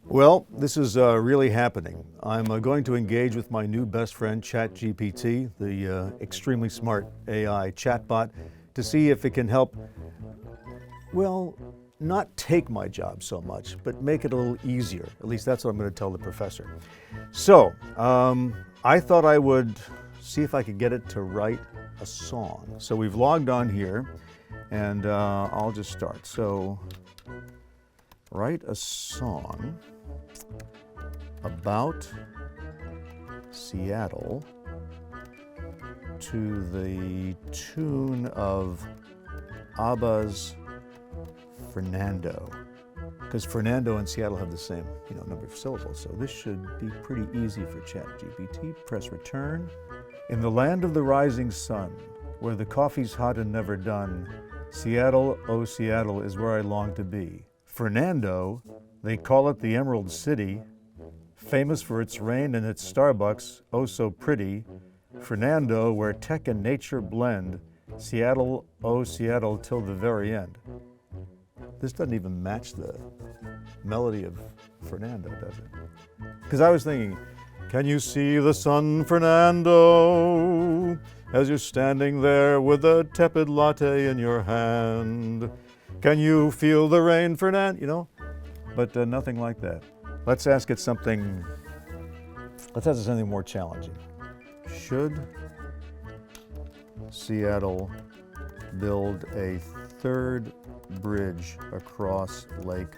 Well, this is really happening. I'm going to engage with my new best friend, ChatGPT, the extremely smart AI chatbot, to see if it can help, well, not take my job so much, but make it a little easier. At least that's what I'm going to tell the professor. So, I thought I would see if I could get it to write a song. So we've logged on here, and I'll just start. So, write a song about Seattle to the tune of ABBA's Fernando. Because Fernando and Seattle have the same, number of syllables. So this should be pretty easy for ChatGPT. Press return. In the land of the rising sun, where the coffee's hot and never done, Seattle, oh Seattle, is where I long to be. Fernando, they call it the Emerald City, famous for its rain and its Starbucks, oh so pretty. Fernando, where tech and nature blend, Seattle, oh Seattle, till the very end. This doesn't even match the melody of Fernando, does it? Because I was thinking, can you see the sun, Fernando, as you're standing there with a tepid latte in your hand? Can you feel the rain, Fernando? But nothing like that. Let's ask it something more challenging. Should Seattle build a third bridge across Lake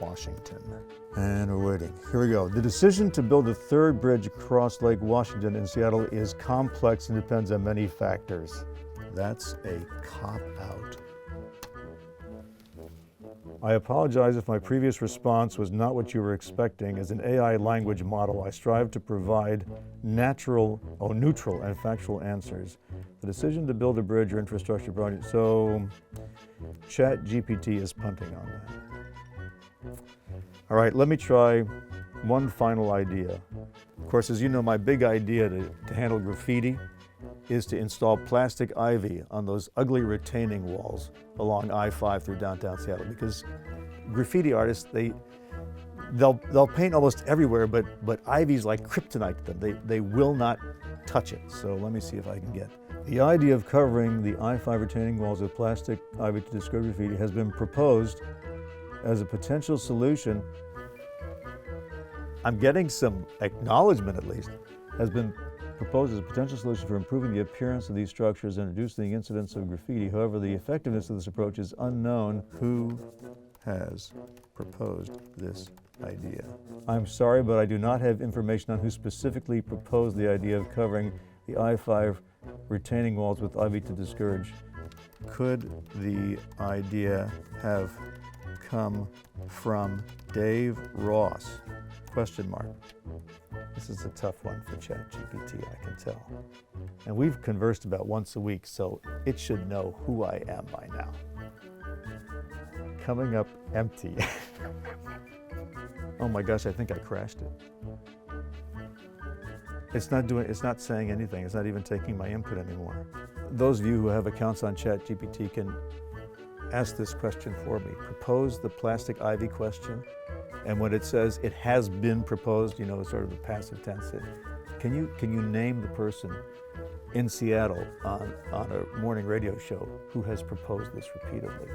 Washington? And we're waiting. Here we go. The decision to build a third bridge across Lake Washington in Seattle is complex and depends on many factors. That's a cop-out. I apologize if my previous response was not what you were expecting. As an AI language model, I strive to provide neutral and factual answers. The decision to build a bridge or infrastructure project, so ChatGPT is punting on that. All right, let me try one final idea. Of course, as you know, my big idea to handle graffiti is to install plastic ivy on those ugly retaining walls along I-5 through downtown Seattle, because graffiti artists, they'll paint almost everywhere, but ivy's like kryptonite to them. They will not touch it. So let me see if I can get. The idea of covering the I-5 retaining walls with plastic ivy to discourage graffiti has been proposed as a potential solution. I'm getting some acknowledgement, at least, has been proposed as a potential solution for improving the appearance of these structures and reducing the incidence of graffiti. However, the effectiveness of this approach is unknown. Who has proposed this idea? I'm sorry, but I do not have information on who specifically proposed the idea of covering the I-5 retaining walls with ivy to discourage. Could the idea have come from Dave Ross? Question mark. This is a tough one for ChatGPT, I can tell. And we've conversed about once a week, so it should know who I am by now. Coming up empty. Oh my gosh, I think I crashed it. It's not saying anything. It's not even taking my input anymore. Those of you who have accounts on ChatGPT can ask this question for me. Propose the plastic ivy question. And when it says it has been proposed, sort of the passive tense, can you name the person in Seattle on a morning radio show who has proposed this repeatedly?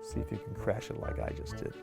See if you can crash it like I just did.